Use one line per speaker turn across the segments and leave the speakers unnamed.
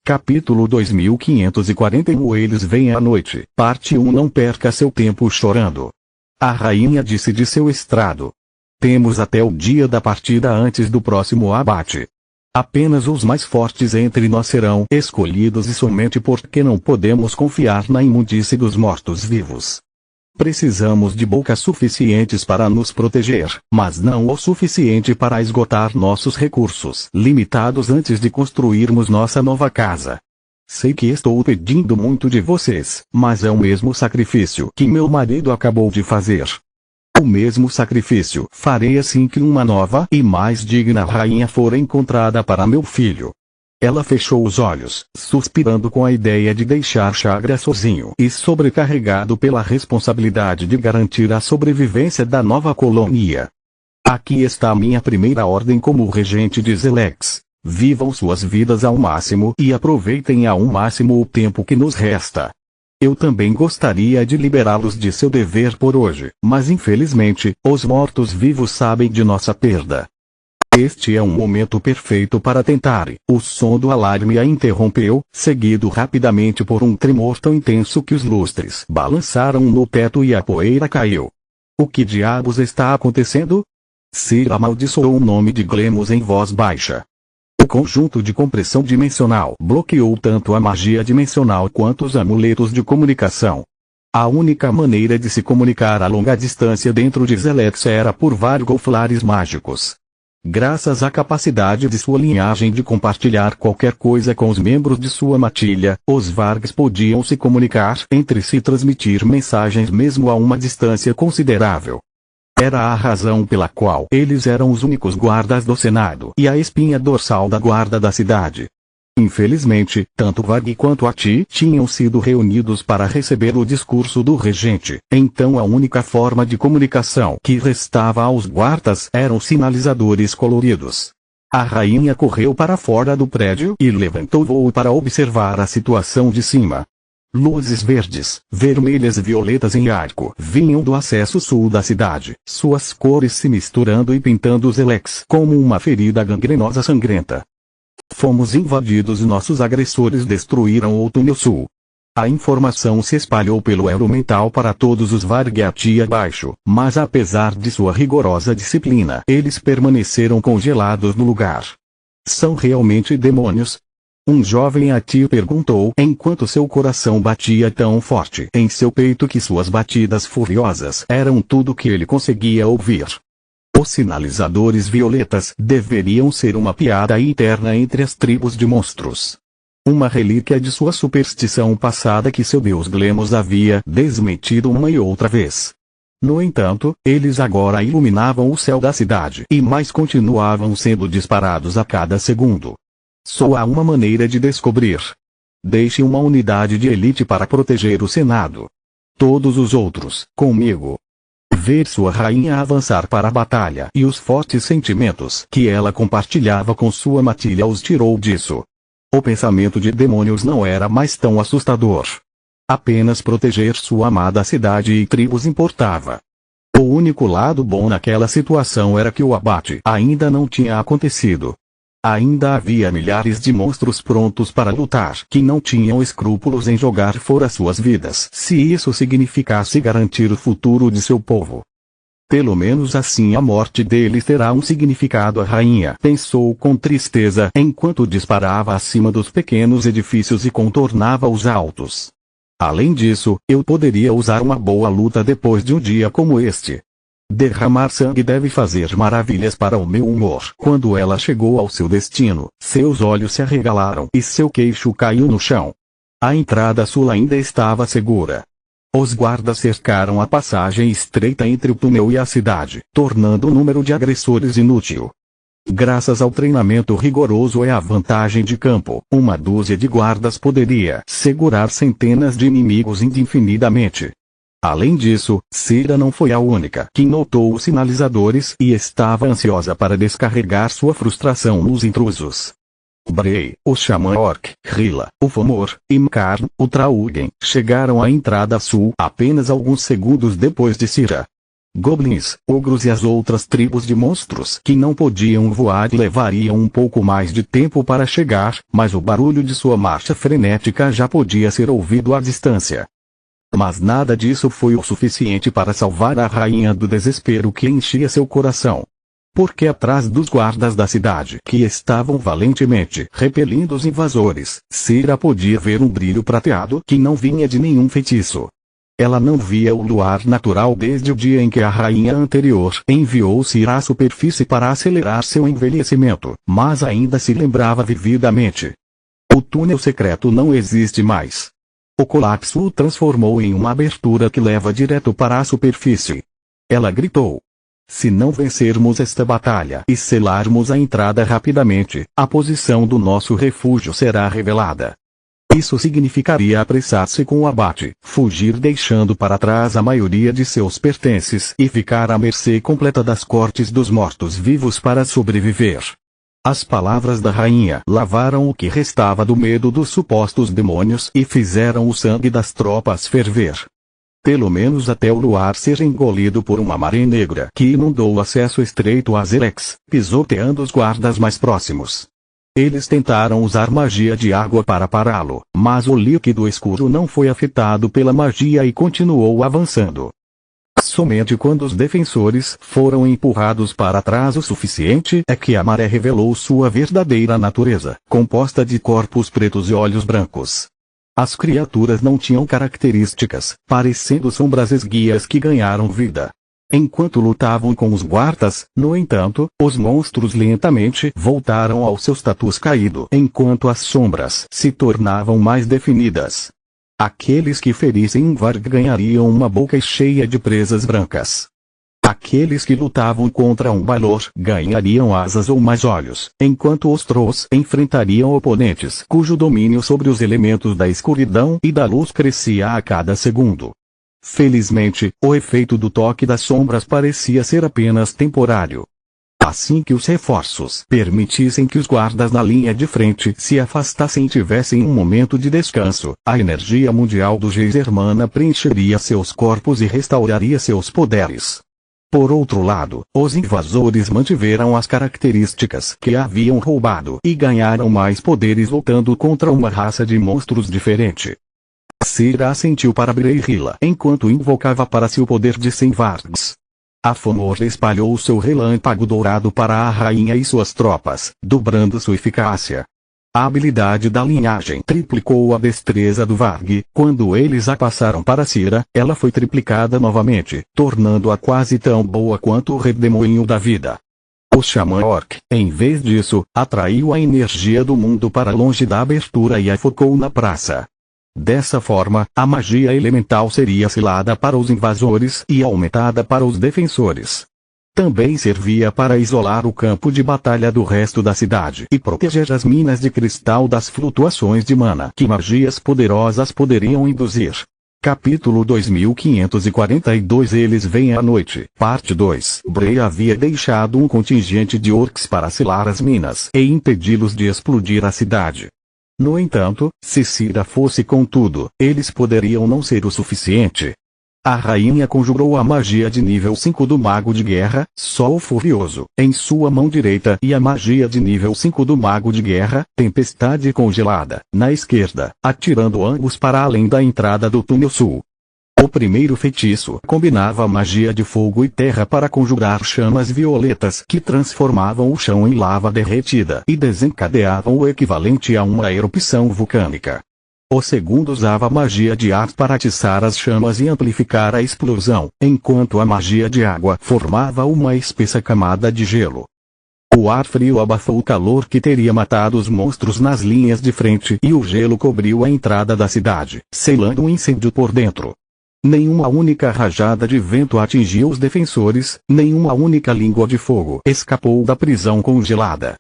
Capítulo 2541 Eles vêm à noite. Parte 1 Não perca seu tempo chorando. A rainha disse de seu estrado. Temos até o dia da partida antes do próximo abate. Apenas os mais fortes entre nós serão escolhidos e somente porque não podemos confiar na imundície dos mortos-vivos. Precisamos de bocas suficientes para nos proteger, mas não o suficiente para esgotar nossos recursos limitados antes de construirmos nossa nova casa. Sei que estou pedindo muito de vocês, mas é o mesmo sacrifício que meu marido acabou de fazer. O mesmo sacrifício farei assim que uma nova e mais digna rainha for encontrada para meu filho. Ela fechou os olhos, suspirando com a ideia de deixar Chagra sozinho e sobrecarregado pela responsabilidade de garantir a sobrevivência da nova colônia. Aqui está a minha primeira ordem como regente de Zelex. Vivam suas vidas ao máximo e aproveitem ao máximo o tempo que nos resta. Eu também gostaria de liberá-los de seu dever por hoje, mas infelizmente, os mortos-vivos sabem de nossa perda. Este é um momento perfeito para tentar. O som do alarme a interrompeu, seguido rapidamente por um tremor tão intenso que os lustres balançaram no teto e a poeira caiu. O que diabos está acontecendo? Sir amaldiçoou o nome de Glemos em voz baixa. O conjunto de compressão dimensional bloqueou tanto a magia dimensional quanto os amuletos de comunicação. A única maneira de se comunicar a longa distância dentro de Zelex era por vargoflares mágicos. Graças à capacidade de sua linhagem de compartilhar qualquer coisa com os membros de sua matilha, os Vargs podiam se comunicar entre si e transmitir mensagens mesmo a uma distância considerável. Era a razão pela qual eles eram os únicos guardas do Senado e a espinha dorsal da guarda da cidade. Infelizmente, tanto Varg quanto Ati tinham sido reunidos para receber o discurso do regente, então a única forma de comunicação que restava aos guardas eram sinalizadores coloridos. A rainha correu para fora do prédio e levantou voo para observar a situação de cima. Luzes verdes, vermelhas e violetas em arco vinham do acesso sul da cidade, suas cores se misturando e pintando Zelex como uma ferida gangrenosa sangrenta. Fomos invadidos e nossos agressores destruíram o túnel sul. A informação se espalhou pelo elo mental para todos os Varg abaixo, mas apesar de sua rigorosa disciplina, eles permaneceram congelados no lugar. São realmente demônios? Um jovem Ati perguntou enquanto seu coração batia tão forte em seu peito que suas batidas furiosas eram tudo que ele conseguia ouvir. Os sinalizadores violetas deveriam ser uma piada interna entre as tribos de monstros. Uma relíquia de sua superstição passada que seu deus Glemos havia desmentido uma e outra vez. No entanto, eles agora iluminavam o céu da cidade e mais continuavam sendo disparados a cada segundo. Só há uma maneira de descobrir. Deixe uma unidade de elite para proteger o Senado. Todos os outros, comigo. Ver sua rainha avançar para a batalha e os fortes sentimentos que ela compartilhava com sua matilha os tirou disso. O pensamento de demônios não era mais tão assustador. Apenas proteger sua amada cidade e tribos importava. O único lado bom naquela situação era que o abate ainda não tinha acontecido. Ainda havia milhares de monstros prontos para lutar que não tinham escrúpulos em jogar fora suas vidas se isso significasse garantir o futuro de seu povo. Pelo menos assim a morte deles terá um significado. A rainha pensou com tristeza enquanto disparava acima dos pequenos edifícios e contornava os altos. Além disso, eu poderia usar uma boa luta depois de um dia como este. Derramar sangue deve fazer maravilhas para o meu humor. Quando ela chegou ao seu destino, seus olhos se arregalaram e seu queixo caiu no chão. A entrada sul ainda estava segura. Os guardas cercaram a passagem estreita entre o túnel e a cidade, tornando o número de agressores inútil. Graças ao treinamento rigoroso e à vantagem de campo, uma dúzia de guardas poderia segurar centenas de inimigos indefinidamente. Além disso, Cira não foi a única que notou os sinalizadores e estava ansiosa para descarregar sua frustração nos intrusos. Bray, o Xamã Orc, Rila, o Fomor, e Mkarn, o Traugen, chegaram à entrada sul apenas alguns segundos depois de Cira. Goblins, ogros e as outras tribos de monstros que não podiam voar levariam um pouco mais de tempo para chegar, mas o barulho de sua marcha frenética já podia ser ouvido à distância. Mas nada disso foi o suficiente para salvar a rainha do desespero que enchia seu coração. Porque atrás dos guardas da cidade que estavam valentemente repelindo os invasores, Cira podia ver um brilho prateado que não vinha de nenhum feitiço. Ela não via o luar natural desde o dia em que a rainha anterior enviou Cira à superfície para acelerar seu envelhecimento, mas ainda se lembrava vividamente. O túnel secreto não existe mais. O colapso o transformou em uma abertura que leva direto para a superfície. Ela gritou. Se não vencermos esta batalha e selarmos a entrada rapidamente, a posição do nosso refúgio será revelada. Isso significaria apressar-se com o abate, fugir deixando para trás a maioria de seus pertences e ficar à mercê completa das cortes dos mortos-vivos para sobreviver. As palavras da rainha lavaram o que restava do medo dos supostos demônios e fizeram o sangue das tropas ferver. Pelo menos até o luar ser engolido por uma maré negra que inundou o acesso estreito a Zelex, pisoteando os guardas mais próximos. Eles tentaram usar magia de água para pará-lo, mas o líquido escuro não foi afetado pela magia e continuou avançando. Somente quando os defensores foram empurrados para trás o suficiente é que a maré revelou sua verdadeira natureza, composta de corpos pretos e olhos brancos. As criaturas não tinham características, parecendo sombras esguias que ganharam vida. Enquanto lutavam com os guardas, no entanto, os monstros lentamente voltaram aos seus tatus caídos, enquanto as sombras se tornavam mais definidas. Aqueles que ferissem um Varg ganhariam uma boca cheia de presas brancas. Aqueles que lutavam contra um Balor ganhariam asas ou mais olhos, enquanto os Trolls enfrentariam oponentes cujo domínio sobre os elementos da escuridão e da luz crescia a cada segundo. Felizmente, o efeito do toque das sombras parecia ser apenas temporário. Assim que os reforços permitissem que os guardas na linha de frente se afastassem e tivessem um momento de descanso, a energia mundial do Geysermana preencheria seus corpos e restauraria seus poderes. Por outro lado, os invasores mantiveram as características que haviam roubado e ganharam mais poderes lutando contra uma raça de monstros diferente. Cira assentiu para Breirila enquanto invocava para si o poder de 100 Vargs. A Fomor espalhou seu relâmpago dourado para a rainha e suas tropas, dobrando sua eficácia. A habilidade da linhagem triplicou a destreza do Varg. Quando eles a passaram para Cira, ela foi triplicada novamente, tornando-a quase tão boa quanto o redemoinho da vida. O Xamã Orc, em vez disso, atraiu a energia do mundo para longe da abertura e a focou na praça. Dessa forma, a magia elemental seria selada para os invasores e aumentada para os defensores. Também servia para isolar o campo de batalha do resto da cidade e proteger as minas de cristal das flutuações de mana que magias poderosas poderiam induzir. Capítulo 2542 Eles vêm à noite, parte 2. Bray havia deixado um contingente de orcs para selar as minas e impedi-los de explodir a cidade. No entanto, se Cira fosse com tudo, eles poderiam não ser o suficiente. A rainha conjurou a magia de nível 5 do Mago de Guerra, Sol Furioso, em sua mão direita e a magia de nível 5 do Mago de Guerra, Tempestade Congelada, na esquerda, atirando ambos para além da entrada do túnel sul. O primeiro feitiço combinava a magia de fogo e terra para conjurar chamas violetas que transformavam o chão em lava derretida e desencadeavam o equivalente a uma erupção vulcânica. O segundo usava a magia de ar para atiçar as chamas e amplificar a explosão, enquanto a magia de água formava uma espessa camada de gelo. O ar frio abafou o calor que teria matado os monstros nas linhas de frente e o gelo cobriu a entrada da cidade, selando um incêndio por dentro. Nenhuma única rajada de vento atingiu os defensores, nenhuma única língua de fogo escapou da prisão congelada.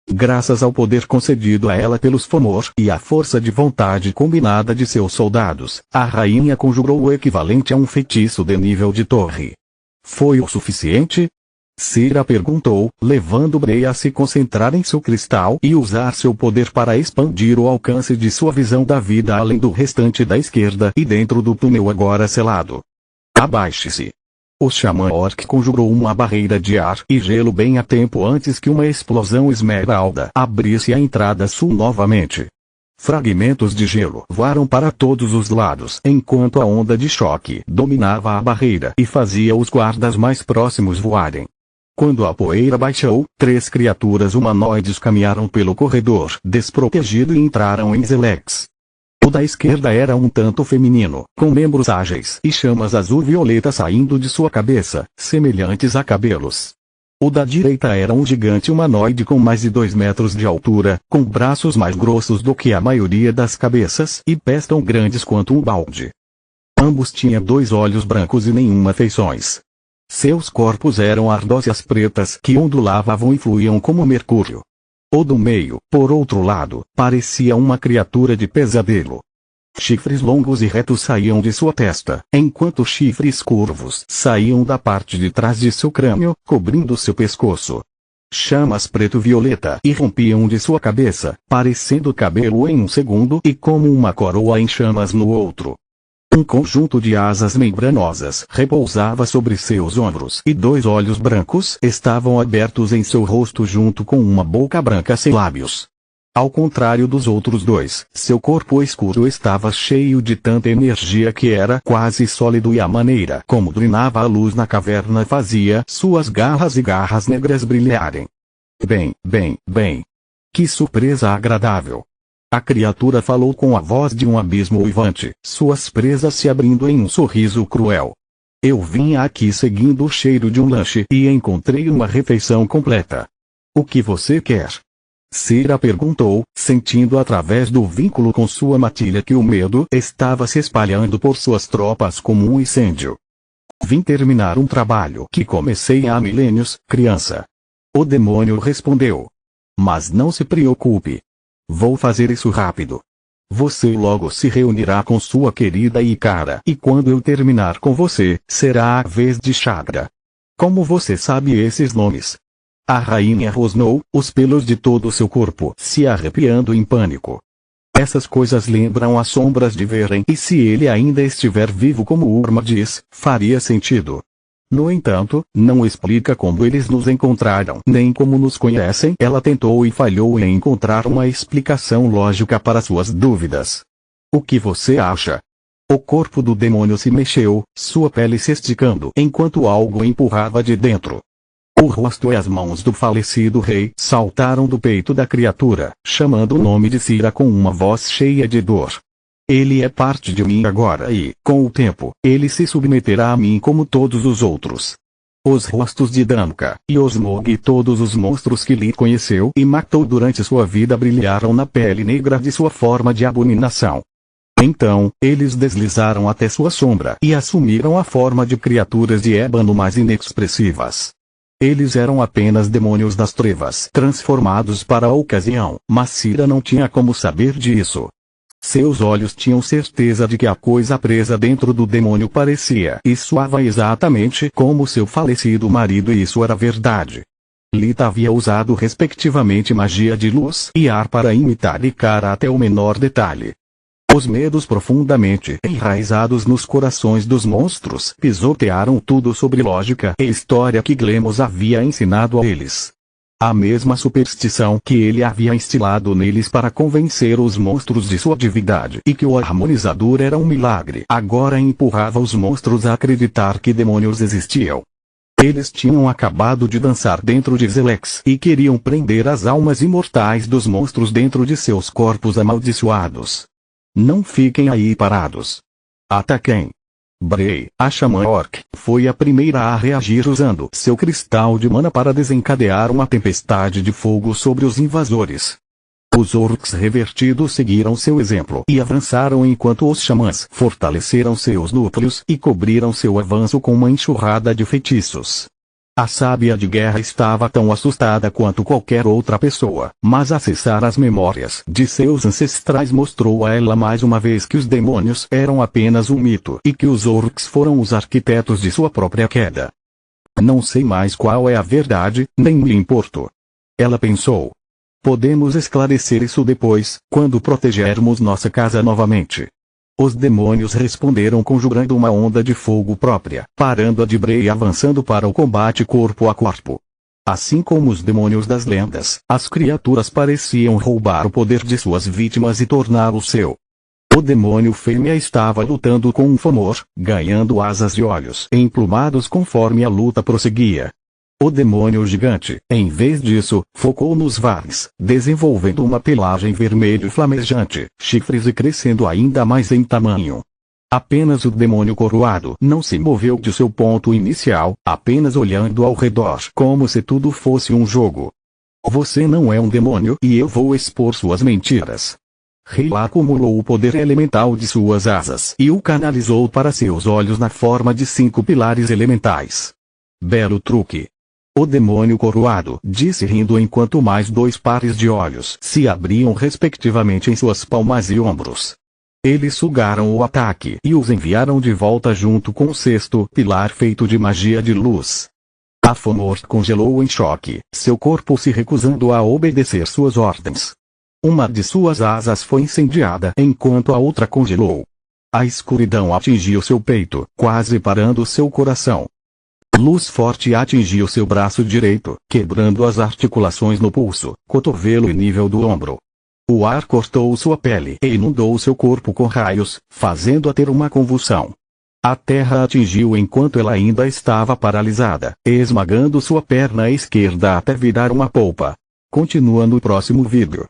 Graças ao poder concedido a ela pelos Fomor e à força de vontade combinada de seus soldados, a rainha conjurou o equivalente a um feitiço de nível de torre. Foi o suficiente? Cira perguntou, levando Bray a se concentrar em seu cristal e usar seu poder para expandir o alcance de sua visão da vida além do restante da esquerda e dentro do túnel agora selado. Abaixe-se. O xamã orc conjurou uma barreira de ar e gelo bem a tempo antes que uma explosão esmeralda abrisse a entrada sul novamente. Fragmentos de gelo voaram para todos os lados enquanto a onda de choque dominava a barreira e fazia os guardas mais próximos voarem. Quando a poeira baixou, 3 criaturas humanoides caminharam pelo corredor desprotegido e entraram em Zelex. O da esquerda era um tanto feminino, com membros ágeis e chamas azul-violeta saindo de sua cabeça, semelhantes a cabelos. O da direita era um gigante humanoide com mais de 2 metros de altura, com braços mais grossos do que a maioria das cabeças e pés tão grandes quanto um balde. Ambos tinham 2 olhos brancos e nenhuma feições. Seus corpos eram ardósias pretas que ondulavam e fluíam como mercúrio. O do meio, por outro lado, parecia uma criatura de pesadelo. Chifres longos e retos saíam de sua testa, enquanto chifres curvos saíam da parte de trás de seu crânio, cobrindo seu pescoço. Chamas preto-violeta irrompiam de sua cabeça, parecendo cabelo em um segundo e como uma coroa em chamas no outro. Um conjunto de asas membranosas repousava sobre seus ombros e 2 olhos brancos estavam abertos em seu rosto junto com uma boca branca sem lábios. Ao contrário dos outros 2, seu corpo escuro estava cheio de tanta energia que era quase sólido e a maneira como drenava a luz na caverna fazia suas garras e garras negras brilharem. Bem. Que surpresa agradável! A criatura falou com a voz de um abismo uivante, suas presas se abrindo em um sorriso cruel. Eu vim aqui seguindo o cheiro de um lanche e encontrei uma refeição completa. O que você quer? Cira perguntou, sentindo através do vínculo com sua matilha que o medo estava se espalhando por suas tropas como um incêndio. Vim terminar um trabalho que comecei há milênios, criança. O demônio respondeu. Mas não se preocupe. Vou fazer isso rápido. Você logo se reunirá com sua querida Ikara e quando eu terminar com você, será a vez de Chagra. Como você sabe esses nomes? A rainha rosnou, os pelos de todo o seu corpo se arrepiando em pânico. Essas coisas lembram as sombras de Veren e se ele ainda estiver vivo como Urma diz, faria sentido. No entanto, não explica como eles nos encontraram, nem como nos conhecem. Ela tentou e falhou em encontrar uma explicação lógica para suas dúvidas. O que você acha? O corpo do demônio se mexeu, sua pele se esticando enquanto algo empurrava de dentro. O rosto e as mãos do falecido rei saltaram do peito da criatura, chamando o nome de Cira com uma voz cheia de dor. Ele é parte de mim agora e, com o tempo, ele se submeterá a mim como todos os outros. Os rostos de Danka, e Osmog e todos os monstros que lhe conheceu e matou durante sua vida brilharam na pele negra de sua forma de abominação. Então, eles deslizaram até sua sombra e assumiram a forma de criaturas de ébano mais inexpressivas. Eles eram apenas demônios das trevas transformados para a ocasião, mas Cira não tinha como saber disso. Seus olhos tinham certeza de que a coisa presa dentro do demônio parecia e soava exatamente como seu falecido marido e isso era verdade. Lita havia usado respectivamente magia de luz e ar para imitar Ikara até o menor detalhe. Os medos profundamente enraizados nos corações dos monstros pisotearam tudo sobre lógica e história que Glemos havia ensinado a eles. A mesma superstição que ele havia instilado neles para convencer os monstros de sua divindade e que o harmonizador era um milagre agora empurrava os monstros a acreditar que demônios existiam. Eles tinham acabado de dançar dentro de Zelex e queriam prender as almas imortais dos monstros dentro de seus corpos amaldiçoados. Não fiquem aí parados. Ataquem. Brei, a xamã orc, foi a primeira a reagir usando seu cristal de mana para desencadear uma tempestade de fogo sobre os invasores. Os orcs revertidos seguiram seu exemplo e avançaram enquanto os xamãs fortaleceram seus núcleos e cobriram seu avanço com uma enxurrada de feitiços. A sábia de guerra estava tão assustada quanto qualquer outra pessoa, mas acessar as memórias de seus ancestrais mostrou a ela mais uma vez que os demônios eram apenas um mito e que os orcs foram os arquitetos de sua própria queda. Não sei mais qual é a verdade, nem me importo. Ela pensou. Podemos esclarecer isso depois, quando protegermos nossa casa novamente. Os demônios responderam conjurando uma onda de fogo própria, parando-a de Bray e avançando para o combate corpo a corpo. Assim como os demônios das lendas, as criaturas pareciam roubar o poder de suas vítimas e torná-lo seu. O demônio fêmea estava lutando com um Fomor, ganhando asas e olhos emplumados conforme a luta prosseguia. O demônio gigante, em vez disso, focou nos Vars, desenvolvendo uma pelagem vermelho flamejante, chifres e crescendo ainda mais em tamanho. Apenas o demônio coroado não se moveu de seu ponto inicial, apenas olhando ao redor como se tudo fosse um jogo. Você não é um demônio e eu vou expor suas mentiras. Rei acumulou o poder elemental de suas asas e o canalizou para seus olhos na forma de 5 pilares elementais. Belo truque. O demônio coroado disse rindo enquanto mais 2 pares de olhos se abriam respectivamente em suas palmas e ombros. Eles sugaram o ataque e os enviaram de volta junto com o 6º pilar feito de magia de luz. A Fomor congelou em choque, seu corpo se recusando a obedecer suas ordens. Uma de suas asas foi incendiada enquanto a outra congelou. A escuridão atingiu seu peito, quase parando seu coração. Luz forte atingiu seu braço direito, quebrando as articulações no pulso, cotovelo e nível do ombro. O ar cortou sua pele e inundou seu corpo com raios, fazendo-a ter uma convulsão. A terra atingiu enquanto ela ainda estava paralisada, esmagando sua perna esquerda até virar uma polpa. Continua no próximo vídeo.